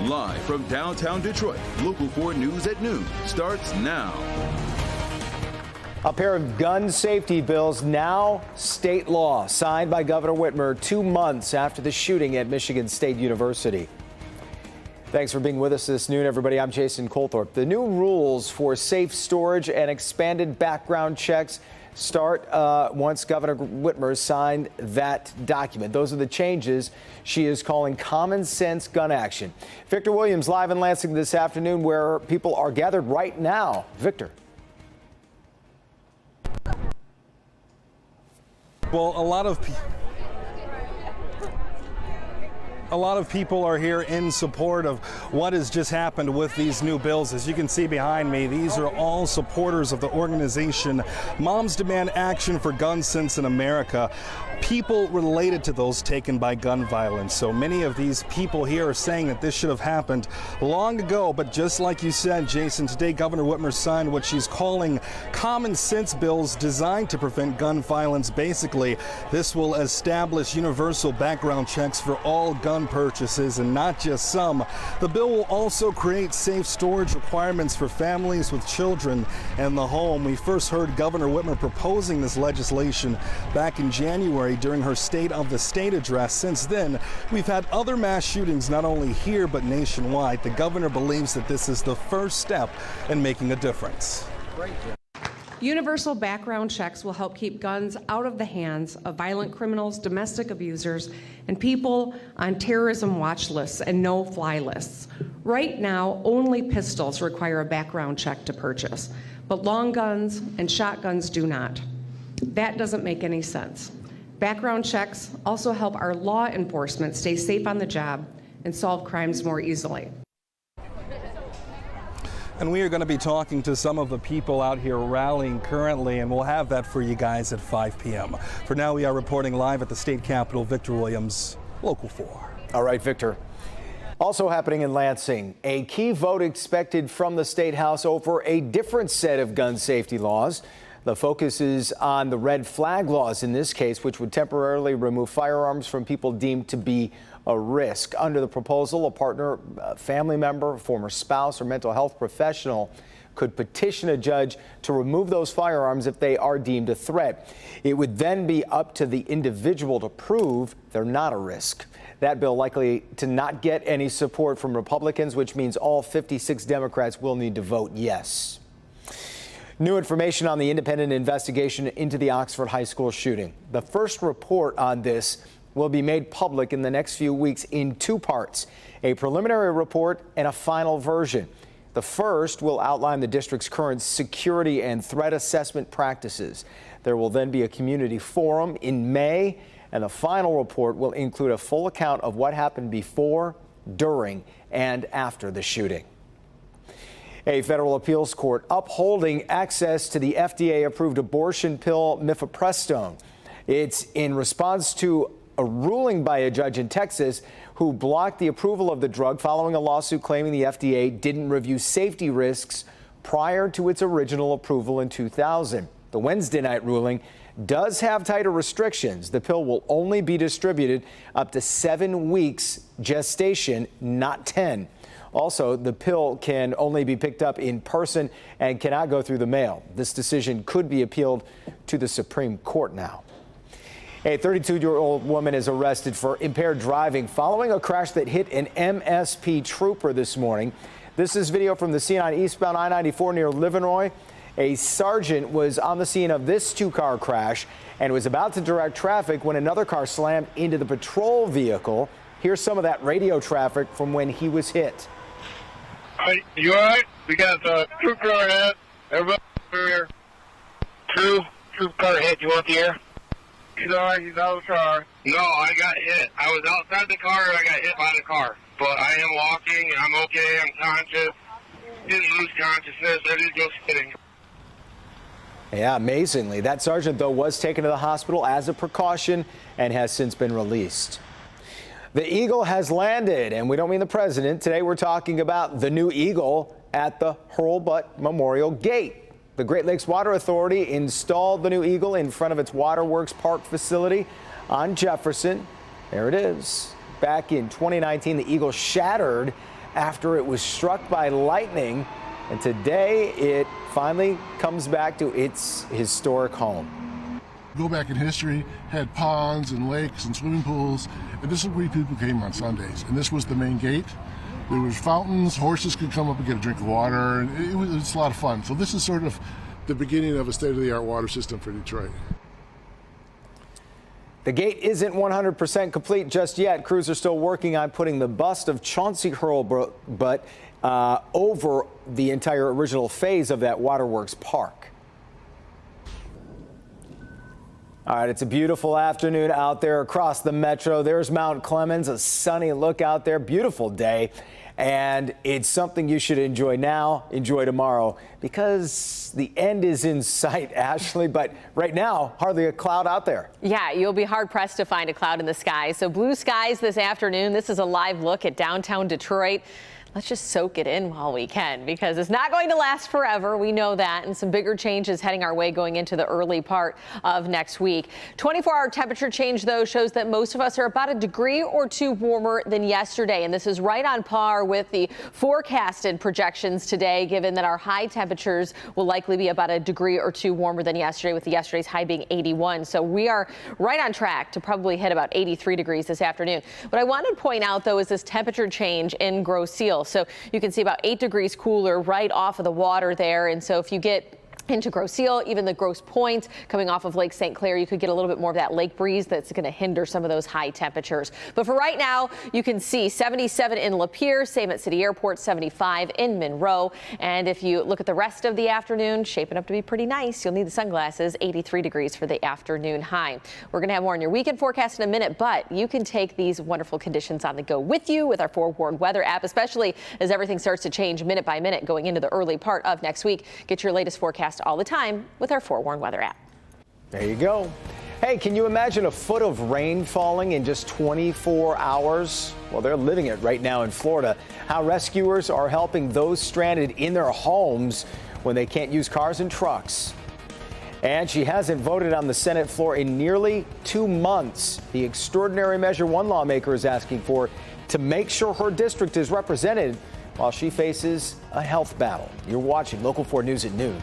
Live from downtown Detroit, Local 4 News at noon starts now. A pair of gun safety bills now state law, signed by Governor Whitmer 2 months after the shooting at Michigan State University. Thanks for being with us this noon, everybody. I'm Jason Colthorpe. The new rules for safe storage and expanded background checks start once Governor Whitmer signed that document. Those are the changes she is calling common sense gun action. Victor Williams live in Lansing this afternoon, where people are gathered right now. Victor. Well, a lot of people are here in support of what has just happened with these new bills. As you can see behind me, these are all supporters of the organization Moms Demand Action for Gun Sense in America. People related to those taken by gun violence. So many of these people here are saying that this should have happened long ago. But just like you said, Jason, today Governor Whitmer signed what she's calling common sense bills designed to prevent gun violence. Basically, this will establish universal background checks for all gun purchases and not just some. The bill will also create safe storage requirements for families with children in the home. We first heard Governor Whitmer proposing this legislation back in January during her State of the State address. Since then, we've had other mass shootings not only here but nationwide. The governor believes that this is the first step in making a difference. Universal background checks will help keep guns out of the hands of violent criminals, domestic abusers, and people on terrorism watch lists and no-fly lists. Right now, only pistols require a background check to purchase, but long guns and shotguns do not. That doesn't make any sense. Background checks also help our law enforcement stay safe on the job and solve crimes more easily. And we are going to be talking to some of the people out here rallying currently, and we'll have that for you guys at 5 p.m. For now, we are reporting live at the state capitol. Victor Williams, Local 4. All right, Victor. Also happening in Lansing, a key vote expected from the State House over a different set of gun safety laws. The focus is on the red flag laws in this case, which would temporarily remove firearms from people deemed to be a risk. Under the proposal, a partner, a family member, former spouse, or mental health professional could petition a judge to remove those firearms if they are deemed a threat. It would then be up to the individual to prove they're not a risk. That bill likely to not get any support from Republicans, which means all 56 Democrats will need to vote yes. New information on the independent investigation into the Oxford High School shooting. The first report on this will be made public in the next few weeks in 2 parts, a preliminary report and a final version. The first will outline the district's current security and threat assessment practices. There will then be a community forum in May, and the final report will include a full account of what happened before, during, and after the shooting. A federal appeals court upholding access to the FDA-approved abortion pill mifepristone. It's in response to a ruling by a judge in Texas who blocked the approval of the drug following a lawsuit claiming the FDA didn't review safety risks prior to its original approval in 2000. The Wednesday night ruling does have tighter restrictions. The pill will only be distributed up to 7 weeks gestation, not 10. Also, the pill can only be picked up in person and cannot go through the mail. This decision could be appealed to the Supreme Court now. A 32-year-old woman is arrested for impaired driving following a crash that hit an MSP trooper this morning. This is video from the scene on eastbound I-94 near Livernois. A sergeant was on the scene of this 2-car crash and was about to direct traffic when another car slammed into the patrol vehicle. Here's some of that radio traffic from when he was hit. Hey, you all right? We got a troop car ahead. Everybody here. Troop car hit. You want the air? He's all right. He's out of the car. No, I got hit. I was outside the car and I got hit by the car. But I am walking. I'm okay. I'm conscious. Didn't lose consciousness. I didn't go skidding. Yeah, amazingly. That sergeant, though, was taken to the hospital as a precaution and has since been released. The Eagle has landed, and we don't mean the president. Today we're talking about the new Eagle at the Hurlbut Memorial Gate. The Great Lakes Water Authority installed the new Eagle in front of its Waterworks Park facility on Jefferson. There it is. Back in 2019, the Eagle shattered after it was struck by lightning. And today it finally comes back to its historic home. Go back in history, had ponds and lakes and swimming pools, and this is where people came on Sundays. And this was the main gate. There was fountains, horses could come up and get a drink of water, and it was a lot of fun. So this is sort of the beginning of a state-of-the-art water system for Detroit. The gate isn't 100% complete just yet. Crews are still working on putting the bust of Chauncey Hurlbut over the entire original phase of that Waterworks park. All right, it's a beautiful afternoon out there across the metro. There's Mount Clemens, a sunny look out there, beautiful day. And it's something you should enjoy now, enjoy tomorrow, because the end is in sight, Ashley. But right now, hardly a cloud out there. Yeah, you'll be hard pressed to find a cloud in the sky. So blue skies this afternoon. This is a live look at downtown Detroit. Let's just soak it in while we can, because it's not going to last forever. We know that, and some bigger changes heading our way going into the early part of next week. 24-hour temperature change, though, shows that most of us are about a degree or two warmer than yesterday, and this is right on par with the forecasted projections today, given that our high temperatures will likely be about a degree or two warmer than yesterday, with yesterday's high being 81. So we are right on track to probably hit about 83 degrees this afternoon. What I want to point out, though, is this temperature change in Grosse Ile. So you can see about 8 degrees cooler right off of the water there. And so if you get into Grosse Ile, even the Grosse Pointe coming off of Lake St. Clair, you could get a little bit more of that lake breeze that's going to hinder some of those high temperatures. But for right now, you can see 77 in Lapeer, same at City Airport, 75 in Monroe. And if you look at the rest of the afternoon, shaping up to be pretty nice. You'll need the sunglasses, 83 degrees for the afternoon high. We're going to have more on your weekend forecast in a minute, but you can take these wonderful conditions on the go with you with our Forewarned Weather app, especially as everything starts to change minute by minute going into the early part of next week. Get your latest forecast all the time with our Forewarned Weather app. There you go. Hey, can you imagine a foot of rain falling in just 24 hours? Well, they're living it right now in Florida. How rescuers are helping those stranded in their homes when they can't use cars and trucks. And she hasn't voted on the Senate floor in nearly 2 months. The extraordinary measure one lawmaker is asking for to make sure her district is represented while she faces a health battle. You're watching Local 4 News at noon.